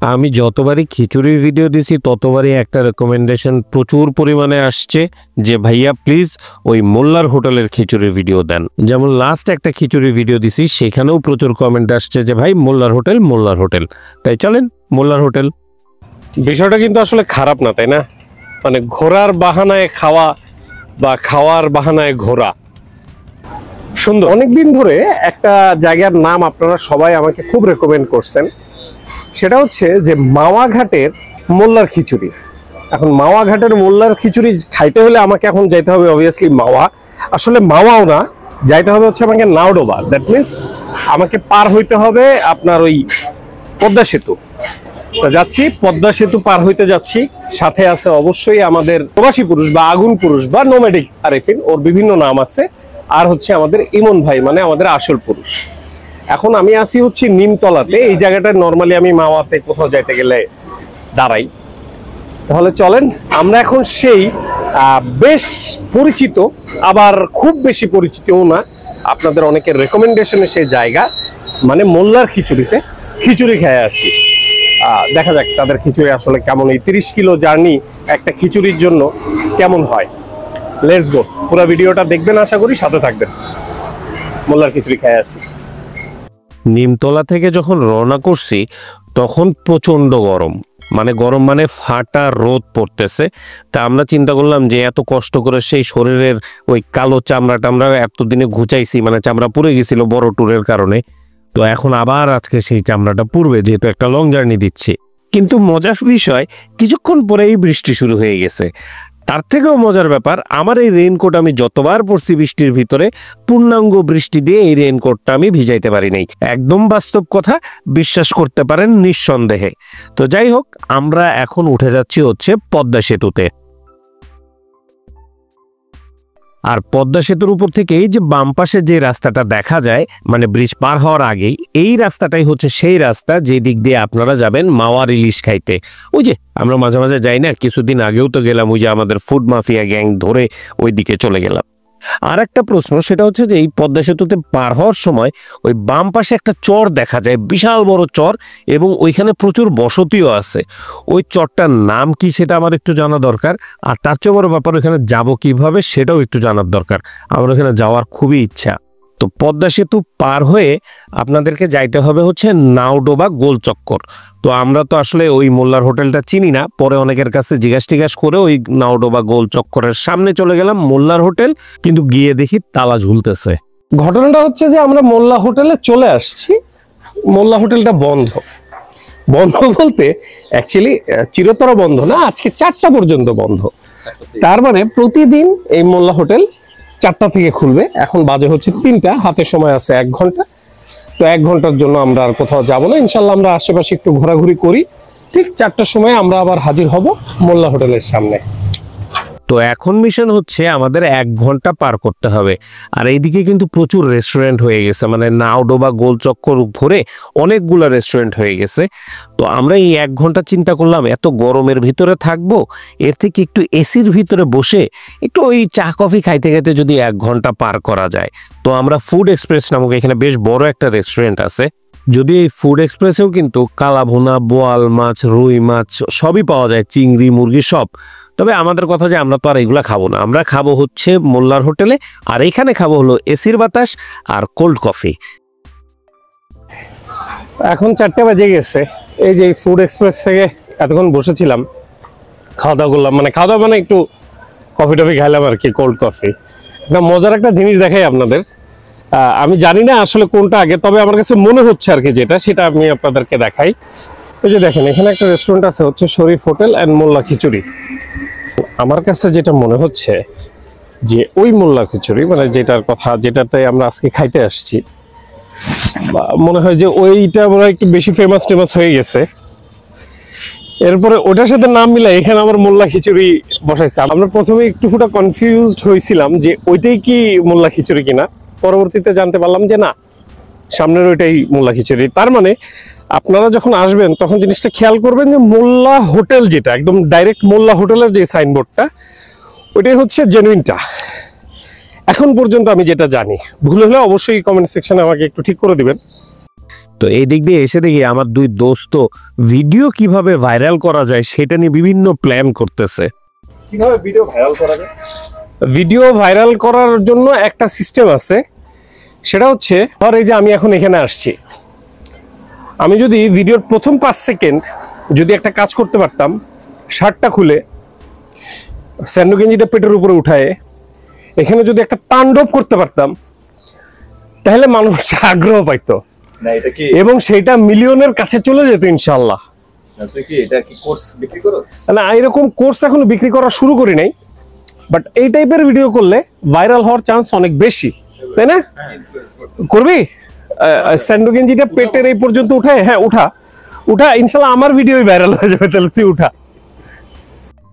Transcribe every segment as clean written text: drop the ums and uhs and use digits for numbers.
আমি যতবারই খিচুড়ির ভিডিও দিছি ততবারই একটা রেকমেন্ডেশন প্রচুর পরিমাণে আসছে যে ভাইয়া প্লিজ ওই মোল্লার হোটেলের খিচুড়ির ভিডিও দেন। যেমন লাস্ট একটা খিচুড়ির ভিডিও দিছি, সেখানেও প্রচুর কমেন্ট আসছে যে ভাই মোল্লার হোটেল। তাই চলেন মোল্লার হোটেল। বিষয়টা কিন্তু আসলে খারাপ না, তাই না? মানে ঘোরার বাহানায় খাওয়া বা খাওয়ার বাহানায় ঘোরা সুন্দর। অনেকদিন ধরে একটা জায়গার নাম আপনারা সবাই আমাকে খুব রেকমেন্ড করছেন, সেটা হচ্ছে যে মাওয়া ঘাটের মোল্লার খিচুড়ি। এখন মাওয়া ঘাটের মোল্লার খিচুড়ি খাইতে হলে আমাকে এখন যাইতে হবে অবভিয়াসলি মাওয়া। আসলে মাওয়াও না, যাইতে হবে হচ্ছে আমাকে নাওডোবা। দ্যাট মিনস আমাকে পার হইতে হবে আপনার ওই পদ্মা সেতু। যাচ্ছি, পদ্মা সেতু পার হইতে যাচ্ছি। সাথে আছে অবশ্যই আমাদের প্রবাসী পুরুষ বা আগুন পুরুষ বা নোম্যাডিক আরেফিন, ওর বিভিন্ন নাম আছে। আর হচ্ছে আমাদের ইমন ভাই, মানে আমাদের আসল পুরুষ। এখন আমি আছি হচ্ছে নিমতলাতে। এই জায়গাটা নর্মালি আমি মাওয়াতে কোথাও যাইতে গেলে দাঁড়াই। তাহলে চলেন আমরা এখন সেই বেশ পরিচিত, আবার খুব বেশি পরিচিতও না, আপনাদের অনেকের রেকমেন্ডেশনে সেই জায়গা, মানে মোল্লার খিচুড়িতে খিচুড়ি খেয়ে আসি। দেখা যাক তাদের খিচুড়ি আসলে কেমন, এই 30 কিলো জার্নি একটা খিচুড়ির জন্য কেমন হয়। লেটস গো, পুরো ভিডিওটা দেখবেন, আশা করি সাথে থাকবেন। মোল্লার খিচুড়ি খেয়ে আসি। নিমতলা থেকে যখন রওনা করছি তখন প্রচন্ড গরম, মানে ফাটা রোদ পড়তেছে। তা আমরা চিন্তা করলাম যে এত কষ্ট করে সেই শরীরের ওই কালো চামড়াটা আমরা এতদিনে ঘুচাইছি, মানে চামড়া পুড়ে গেছিল বড় ট্যুরের কারণে। তো এখন আবার আজকে সেই চামড়াটা পুড়বে, যেহেতু একটা লং জার্নি দিচ্ছি। কিন্তু মজার বিষয়, কিছুক্ষণ পরেই বৃষ্টি শুরু হয়ে গেছে। তার থেকেও মজার ব্যাপার, আমার এই রেইনকোট আমি যতবার পরছি বৃষ্টির ভিতরে, পূর্ণাঙ্গ বৃষ্টি দিয়ে এই রেইনকোটটা আমি ভিজাইতে পারি নাই। একদম বাস্তব কথা, বিশ্বাস করতে পারেন নিঃসন্দেহে। তো যাই হোক, আমরা এখন উঠে যাচ্ছি হচ্ছে পদ্মা সেতুতে। আর পদ্মা সেতুর উপর থেকে এই যে বাম পাশে যে রাস্তাটা দেখা যায়, মানে ব্রিজ পার হওয়ার আগেই, এই রাস্তাটাই হচ্ছে সেই রাস্তা যে দিক দিয়ে আপনারা যাবেন মাওয়ার ইলিশ খাইতে। ওই যে আমরা মাঝে মাঝে যাই না, কিছুদিন আগেও তো গেলাম, ওই যে আমাদের ফুড মাফিয়া গ্যাং ধরে ওই দিকে চলে গেলাম। আর একটা প্রশ্ন, সেটা হচ্ছে যে এই পদ্মা সেতুতে পার হওয়ার সময় ওই বাম পাশে একটা চর দেখা যায়, বিশাল বড় চর, এবং ওইখানে প্রচুর বসতিও আছে। ওই চরটার নাম কি সেটা আমার একটু জানা দরকার। আর তার চেয়ে বড় ব্যাপার, ওইখানে যাবো কিভাবে সেটাও একটু জানার দরকার। আমার ওখানে যাওয়ার খুবই ইচ্ছা। তো পদ্মা সেতু পার হয়ে আপনাদেরকে যাইতে হবে হচ্ছে নাওডোবা গোল চক্কর। তো আমরা তো আসলে ওই মোল্লার হোটেলটা চিনি না, পরে অনেকের কাছে জিজ্ঞাসা করে ওই নাওডোবা গোল চক্করের সামনে চলে গেলাম মোল্লার হোটেল, কিন্তু গিয়ে দেখি তালা ঝুলতেছে। ঘটনাটা হচ্ছে যে আমরা মোল্লা হোটেলে চলে আসছি, মোল্লা হোটেলটা বন্ধ। বন্ধ বলতে অ্যাকচুয়ালি চিরতর বন্ধ না, আজকে 4টা পর্যন্ত বন্ধ। তার মানে প্রতিদিন এই মোল্লা হোটেল 4টা থেকে খুলবে। এখন বাজে হচ্ছে 3টা, হাতে সময় আছে 1 ঘন্টা। তো 1 ঘন্টার জন্য আমরা আর কোথাও যাবো না, ইনশাল্লাহ আমরা আশেপাশে একটু ঘোরাঘুরি করি। ঠিক 4টার সময় আমরা আবার হাজির হব মোল্লা হোটেলের সামনে। তো এখন মিশন হচ্ছে আমাদের 1 ঘন্টা পার করতে হবে। আর এইদিকে কিন্তু প্রচুর রেস্টুরেন্ট হয়ে গেছে, মানে নাওডোবা গোল চক্কর ভরে অনেকগুলো রেস্টুরেন্ট হয়ে গেছে। তো আমরা এই 1 ঘন্টা চিন্তা করলাম, এত গরমের ভিতরে থাকবো, এর থেকে একটু এসির ভিতরে বসে একটু ওই চা কফি খাইতে খাইতে যদি 1 ঘন্টা পার করা যায়। তো আমরা ফুড এক্সপ্রেস নামক এখানে বেশ বড় একটা রেস্টুরেন্ট আছে। যদি এই ফুড এক্সপ্রেসেও কিন্তু কালাভুনা, বোয়াল মাছ, রুই মাছ সবই পাওয়া যায়, চিংড়ি, মুরগি সব। তবে আমাদের কথা যে আমরা তো আর এগুলা খাবো না, আমরা খাবো হচ্ছে মোল্লার হোটেলে। আর এখানে খাবো হলো এসির বাতাস আর কোল্ড কফি। এখন 4টা বাজে গেছে। এই যে ফুড এক্সপ্রেস থেকে এতক্ষণ বসেছিলাম, খাওয়া দাওয়া করলাম, মানে খাওয়া দাওয়া মানে একটু কফি টফি খাইলাম আর কি, কোল্ড কফি। একটা মজার একটা জিনিস দেখাই আপনাদের। আমি জানি না আসলে কোনটা আগে, তবে আমার কাছে মনে হচ্ছে আর কি যেটা, সেটা আমি আপনাদেরকে দেখাই। এই যে দেখেন, এখানে একটা রেস্টুরেন্ট আছে হচ্ছে শরীফ হোটেল অ্যান্ড মোল্লা খিচুড়ি। আমার কাছে যেটা মনে হচ্ছে যে ওই মোল্লা খিচুড়ি, মানে যেটার কথা, যেটাতে আমরা আজকে খাইতে আসছি, মনে হয় যে ওইটা মনে হয় একটু বেশি ফেমাস হয়ে গেছে। এরপরে ওটার সাথে নাম মিলাই এখানে আমার মোল্লা খিচুড়ি বসাইছে। আমরা প্রথমে একটু ফুটা কনফিউজড হয়েছিলাম যে ওইটাই কি মোল্লা খিচুড়ি কিনা। পরবর্তীতে জানতে পারলাম যে না, সামনের ওইটাই মোল্লা খিচুড়ি। তার মানে আপনারা যখন আসবেন তখন জিনিসটা খেয়াল করবেন যে মোল্লা হোটেল, যেটা একদম ডাইরেক্ট মোল্লা হোটেলের যে সাইনবোর্ডটা, ওইটাই হচ্ছে জেনুইনটা। এখন পর্যন্ত আমি যেটা জানি, ভুল হলে অবশ্যই কমেন্ট সেকশনে আমাকে একটু ঠিক করে দিবেন। তো এই দিক দিয়ে এসে দেখি আমার দুই দোস্ত ভিডিও কিভাবে ভাইরাল করা যায় সেটা নিয়ে বিভিন্ন প্ল্যান করতেছে। কিভাবে ভিডিও ভাইরাল করা যায়? ভিডিও ভাইরাল করার জন্য একটা সিস্টেম আছে, সেটা হচ্ছে ধর এই যে আমি এখন এখানে আসছি, আমি যদি ভিডিওর প্রথম 5 সেকেন্ড যদি একটা কাজ করতে পারতাম, শার্টটা খুলে স্যান্ডো গেঞ্জিটা পেটের উপরে উঠায় এখানে যদি একটা তাণ্ডব করতে পারতাম, তাহলে মানুষ আগ্রহ পাইতো না এটা কি এবং সেটা মিলিয়নের কাছে চলে যেত ইনশাল্লাহ। এটা কি কোর্স বিক্রি করো? না, এরকম কোর্স এখনো বিক্রি করা শুরু করি নাই, বাট এই টাইপের ভিডিও করলে ভাইরাল হওয়ার চান্স অনেক বেশি, তাই না? করবি? স্যান্ডো গেঞ্জিটা পেটের এই পর্যন্ত উঠায়, হ্যাঁ উঠা উঠা, ইনশাল্লাহ আমার ভিডিওই ভাইরাল হয়ে যাবে, তাহলে তুই উঠা।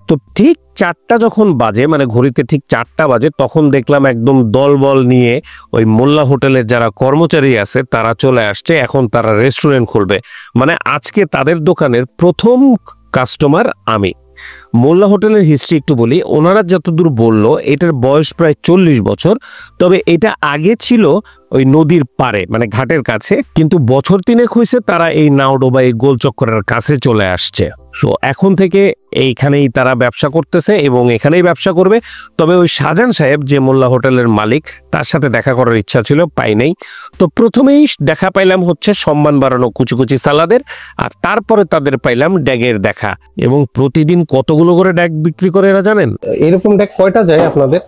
তো ঠিক 4টা যখন বাজে, মানে ঘড়িতে ঠিক 4টা বাজে, তখন দেখলাম একদম দলবল নিয়ে ওই মোল্লা হোটেলের যারা কর্মচারী আছে তারা চলে আসছে। এখন তারা রেস্টুরেন্ট খুলবে, মানে আজকে তাদের দোকানের প্রথম কাস্টমার আমি। মোল্লা হোটেলের হিস্ট্রি একটু বলি, ওনারা যতদূর বললো এটার বয়স প্রায় 40 বছর, তবে এটা আগে ছিল ওই নদীর পাড়ে, মানে ঘাটের কাছে, কিন্তু বছর 3 হয়েছে তারা এই নাওডোবা এই গোলচক্করের কাছে চলে আসছে। সো এখন থেকে এইখানেই তারা ব্যবসা করতেছে এবং এখানেই ব্যবসা করবে। তবে ওই শাহজাহান সাহেব যে মোল্লা হোটেলের মালিক, তার সাথে দেখা করার ইচ্ছা ছিল, পাই নাই। তো প্রথমেই দেখা পাইলাম হচ্ছে সম্মান বাড়ানো কুচি কুচি সালাদের, আর তারপরে তাদের পাইলাম ড্যাগের দেখা। এবং প্রতিদিন কতগুলো করে ড্যাগ বিক্রি করে এরা জানেন? এরকম ড্যাগ কয়টা যায় আপনাদের?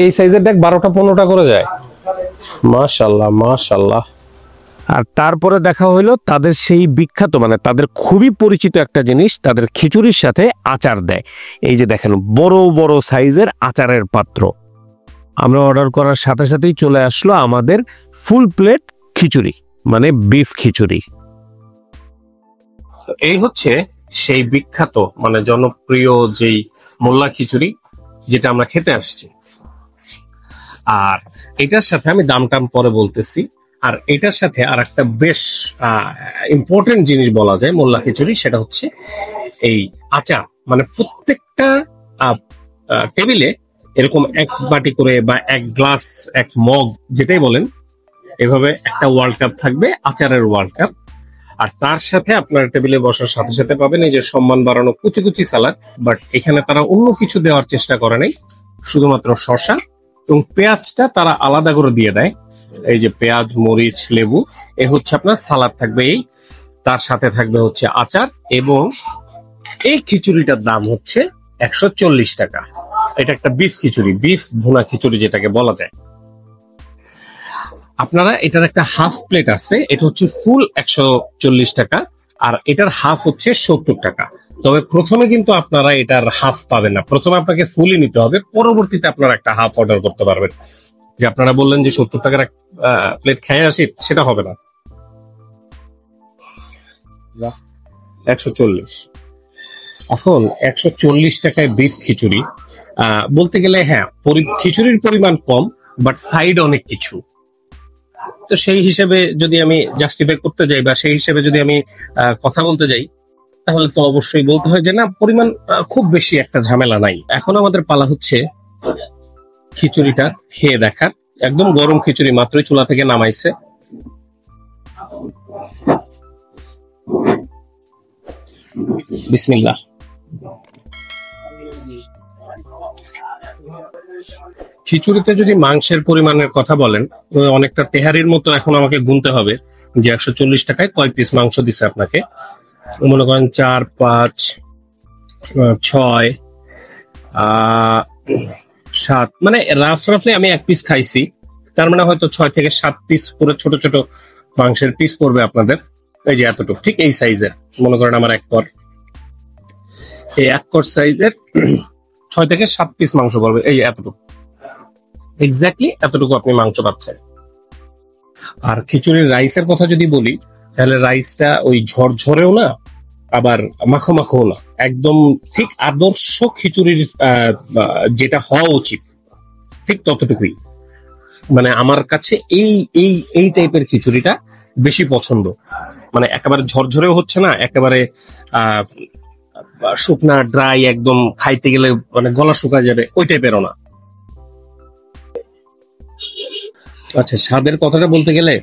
এই সাইজের ড্যাগ 12টা 15টা করে যায়। মাশাআল্লাহ মাশাআল্লাহ। আর তারপরে দেখা হইলো তাদের সেই বিখ্যাত, মানে তাদের খুবই পরিচিত একটা জিনিস, তাদের খিচুড়ির সাথে আচার দেয়। এই যে দেখেন বড় বড় সাইজের আচারের পাত্র। আমরা অর্ডার করার সাথে সাথেই চলে আসলো আমাদের ফুল প্লেট খিচুড়ি, মানে বিফ খিচুড়ি। এই হচ্ছে সেই বিখ্যাত মানে জনপ্রিয় যেই মোল্লা খিচুড়ি, যেটা আমরা খেতে আসছি। আর এটার সাথে আমি দাম টাম পরে বলতেছি। আর এটার সাথে আর একটা বেশ ইম্পর্টেন্ট জিনিস বলা যায় মোল্লা খিচুড়ি, সেটা হচ্ছে এই আচার। মানে প্রত্যেকটা টেবিলে এরকম এক বাটি করে বা এক গ্লাস, এক মগ, যেটাই বলেন, এভাবে একটা ওয়ার্ল্ড কাপ থাকবে, আচারের ওয়ার্ল্ড কাপ। আর তার সাথে আপনার টেবিলে বসার সাথে সাথে পাবেন এই যে সম্মান বাড়ানো কুচি কুচি সালাদ। বাট এখানে তারা অন্য কিছু দেওয়ার চেষ্টা করে নাই, শুধুমাত্র শসা এবং পেঁয়াজটা তারা আলাদা করে দিয়ে দেয়। এই যে পেঁয়াজ, মরিচ, লেবু, এ হচ্ছে আপনার সালাদ থাকবে। এই তার সাথে থাকবে হচ্ছে আচার, এবং এই খিচুড়িটার দাম হচ্ছে 140 টাকা। এটা একটা বিফ খিচুড়ি, বিফ ভুনা খিচুড়ি যেটাকে বলা যায়। আপনারা এটার একটা হাফ প্লেট আছে, এটা হচ্ছে ফুল 140 টাকা, আর এটার হাফ হচ্ছে 70 টাকা। তবে প্রথমে কিন্তু আপনারা এটার হাফ পাবেন না, প্রথমে আপনাকে ফুলই নিতে হবে, পরবর্তীতে আপনারা একটা হাফ অর্ডার করতে পারবেন। যে আপনারা বললেন যে 70 টাকার প্লেট খেয়ে আসি, সেটা হবে না। 140। এখন 140 টাকায় বিফ খিচুড়ি বলতে গেলে, হ্যাঁ খিচুড়ির পরিমাণ কম, বাট সাইড অনেক কিছু। তো সেই হিসেবে যদি আমি জাস্টিফাই করতে যাই বা সেই হিসেবে যদি আমি কথা বলতে যাই, তাহলে তো অবশ্যই বলতে হয় যে না, পরিমাণ খুব বেশি একটা ঝামেলা নাই। এখন আমাদের পালা হচ্ছে খিচুড়িটা খেয়ে দেখার। একদম গরম খিচুড়ি, মাত্রই চুলা থেকে নামাইছে। বিসমিল্লাহ। খিচুড়িতে যদি মাংসের পরিমাণের কথা বলেন, তো অনেকটা তেহারির মতো এখন আমাকে গুনতে হবে যে 140 টাকায় কয় পিস মাংস দিছে আপনাকে। মনে করেন 4, 5, 6, 7, মানে রাফলি আমি 1 পিস খাইছি, তার মানে হয়তো 6 থেকে 7 পিস পুরো ছোট ছোট মাংসের পিস পড়বে আপনাদের। এই যে এতটুকু, ঠিক এই সাইজের, মনে করেন আমার 1 কর, এই 1 কর সাইজের 6 থেকে 7 পিস মাংস পড়বে। এই এতটুকু, এক্স্যাক্টলি এতটুকু আপনি মাংস পাচ্ছেন। আর খিচুড়ির রাইসের কথা যদি বলি, তাহলে রাইসটা ওই ঝরঝরেও না, আবার মাখো মাখো না, একদম ঠিক আদর্শ খিচুড়ির যেটা হওয়া উচিত ঠিক ততটুকুই। মানে আমার কাছে এই এই এই টাইপের খিচুড়িটা বেশি পছন্দ। মানে একেবারে ঝরঝরেও হচ্ছে না, একেবারে শুকনা ড্রাই, একদম খাইতে গেলে মানে গলা শুকা যাবে ওই টাইপেরও না। আচ্ছা, স্বাদের কথাটা বলতে গেলে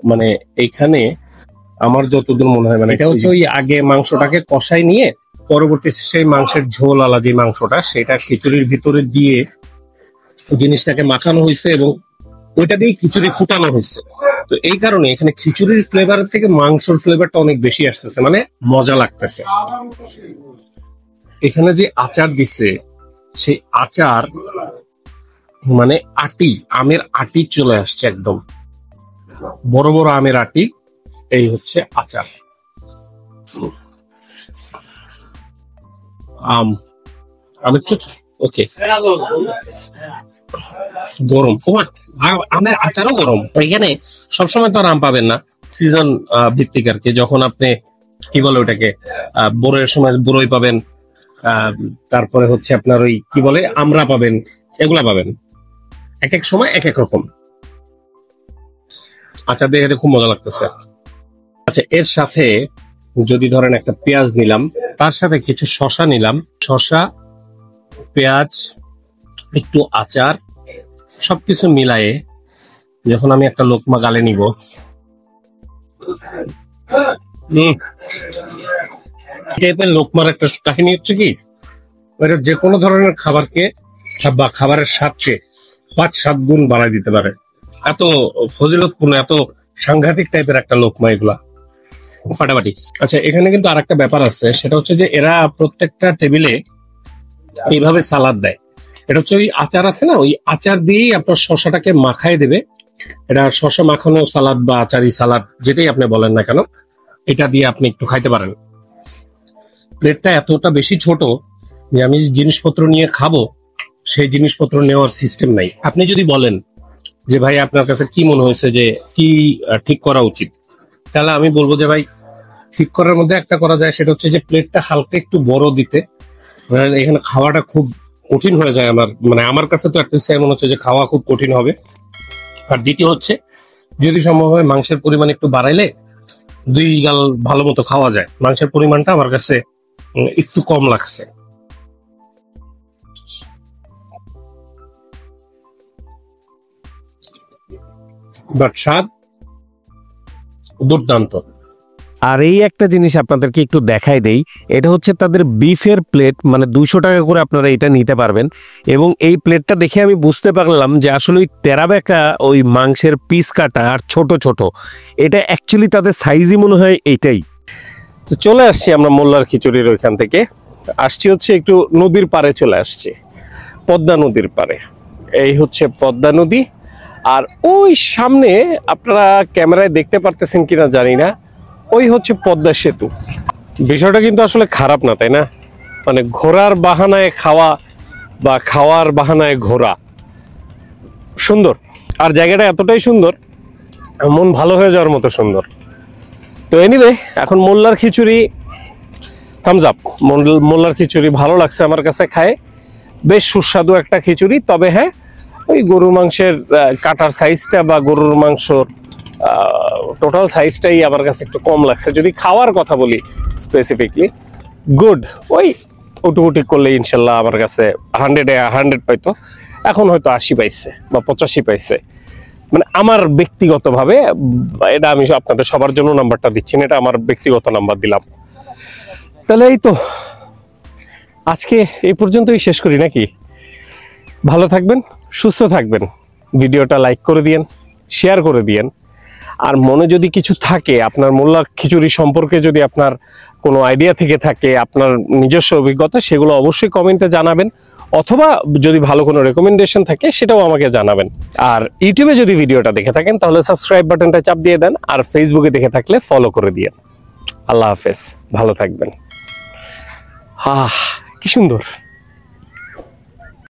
মানে এইখানে আমার যতদূর মনে হয় মানে এটা হচ্ছে ওই আগে মাংসটাকে কষাই নিয়ে পরবর্তীতে সেই মাংসের ঝোল আলা যে মাংসটা সেটা খিচুড়ির ভিতরে দিয়ে জিনিসটাকে মাখানো হয়েছে এবং ওইটা দিয়ে খিচুড়ি ফুটানো হয়েছে। তো এই কারণে এখানে খিচুড়ির ফ্লেভার থেকে মাংসের ফ্লেভারটা অনেক বেশি আসতেছে, মানে মজা লাগতেছে। এখানে যে আচার দিচ্ছে সেই আচার মানে আটি, আমের আটি চলে আসছে, একদম বড় বড় আমের আটি। এই হচ্ছে আচার। আমের চোখা ওকে, গরম আমের আচারও গরম। এখানে সবসময় তো আর আম পাবেন না, সিজন ভিত্তিক আর কি। যখন আপনি কি বলে ওটাকে বড়ের সময় বড়ই পাবেন, তারপরে হচ্ছে আপনার ওই কি বলে আমরা পাবেন, এগুলা পাবেন এক এক সময় এক এক রকম। আচার দিয়ে খুব মজা লাগতেছে। আচ্ছা, এর সাথে যদি ধরেন একটা পেঁয়াজ নিলাম, তার সাথে কিছু শশা নিলাম, শশা পেঁয়াজ একটু আচার সবকিছু মিলায়ে যখন আমি একটা লোকমা গালে নিব, টাইপের লোকমার একটা কাহিনী হচ্ছে কি, এটা যে কোনো ধরনের খাবারকে বা খাবারের স্বাদকে 5-7 গুণ বাড়াই দিতে পারে। এত ফজিলতপূর্ণ, এত সাংঘাতিক টাইপের একটা লোকমা এগুলা, ফাটাফাটি। আচ্ছা, এখানে কিন্তু আর একটা ব্যাপার আছে, সেটা হচ্ছে যে এরা প্রত্যেকটা টেবিলে এইভাবে সালাদ দেয়। এটা হচ্ছে ওই আচার আছে না, ওই আচার দিয়েই আপনার শশাটাকে মাখায় দেবে। এটা শশা মাখানো সালাদ বা আচারি সালাদ যেটাই আপনি বলেন না কেন, এটা দিয়ে আপনি একটু খাইতে পারেন। প্লেটটা এতটা বেশি ছোট যে আমি জিনিসপত্র নিয়ে খাবো সেই জিনিসপত্র নেওয়ার সিস্টেম নাই। আপনি যদি বলেন যে ভাই আপনার কাছে কি মনে হয়েছে যে কি ঠিক করা উচিত, তাহলে আমি বলবো যে ভাই ঠিক করার মধ্যে একটা করা যায়, সেটা হচ্ছে যে প্লেটটা হালকা একটু বড় দিতে। এখানে খাওয়াটা খুব কঠিন হয়ে যায় আমার কাছে তো একটা মনে হচ্ছে যে খাওয়া খুব কঠিন হবে। আর দ্বিতীয় হচ্ছে যদি সম্ভব হয় মাংসের পরিমাণ একটু বাড়াইলে 2 গাল ভালো মতো খাওয়া যায়। মাংসের পরিমাণটা আমার কাছে একটু কম লাগছে। বাট স্বাদ দুর্দান্ত। আর এই একটা জিনিস আপনাদেরকে একটু দেখাই দেই, এটা হচ্ছে তাদের বিফের প্লেট, মানে 200 টাকা করে আপনারা এটা নিতে পারবেন। এবং এই প্লেটটা দেখে আমি বুঝতে পারলাম যে আসলে ওই তেরাবেকা ওই মাংসের পিস কাটা আর ছোট ছোট, এটা অ্যাকচুয়ালি তাদের সাইজই মনে হয় এইটাই। তো চলে আসছি আমরা মোল্লার খিচুড়ির ওইখান থেকে, আসছি হচ্ছে একটু নদীর পাড়ে চলে আসছি, পদ্মা নদীর পাড়ে। এই হচ্ছে পদ্মা নদী, আর ওই সামনে আপনারা ক্যামেরায় দেখতে পারতেছেন কিনা জানি না, ওই হচ্ছে পদ্মা সেতু। বিষয়টা কিন্তু আসলে খারাপ না, তাই না? মানে ঘোরার বাহানায় খাওয়া বা খাওয়ার বাহানায় ঘোরা, সুন্দর। আর জায়গাটা এতটাই সুন্দর, মন ভালো হয়ে যাওয়ার মতো সুন্দর। তো এনিওয়ে, এখন মোল্লার খিচুড়ি থামস আপ। মোল্লার খিচুড়ি ভালো লাগছে আমার কাছে, খায় বেশ সুস্বাদু একটা খিচুড়ি। তবে হ্যাঁ, ওই গরুর মাংসের কাটার সাইজটা বা গরুর মাংস টোটাল সাইজটাই আমার কাছে একটু কম লাগছে। যদি খাওয়ার কথা বলি স্পেসিফিকলি, গুড। ওই উটুউটি করলে ইনশাল্লাহ আমার কাছে 100 পাইতো, এখন হয়তো 80 পাইছে বা 85 পাইছে। মানে আমার ব্যক্তিগতভাবে, এটা আমি আপনাদের সবার জন্য নাম্বারটা দিচ্ছি না, এটা আমার ব্যক্তিগত নাম্বার দিলাম। তাহলে এই তো আজকে এই পর্যন্তই শেষ করি নাকি? ভালো থাকবেন, সুস্থ থাকবেন, ভিডিওটা লাইক করে দিয়েন, শেয়ার করে দিয়েন। আর মনে যদি কিছু থাকে আপনার মোল্লা খিচুড়ি সম্পর্কে, যদি আপনার কোনো আইডিয়া থেকে থাকে, আপনার নিজস্ব অভিজ্ঞতা, সেগুলো অবশ্যই কমেন্টে জানাবেন। অথবা যদি ভালো কোনো রেকমেন্ডেশন থাকে সেটাও আমাকে জানাবেন। আর ইউটিউবে যদি ভিডিওটা দেখে থাকেন তাহলে সাবস্ক্রাইব বাটনটা চাপ দিয়ে দেন, আর ফেসবুকে দেখে থাকলে ফলো করে দিয়েন। আল্লাহ হাফেজ, ভালো থাকবেন। কি সুন্দর।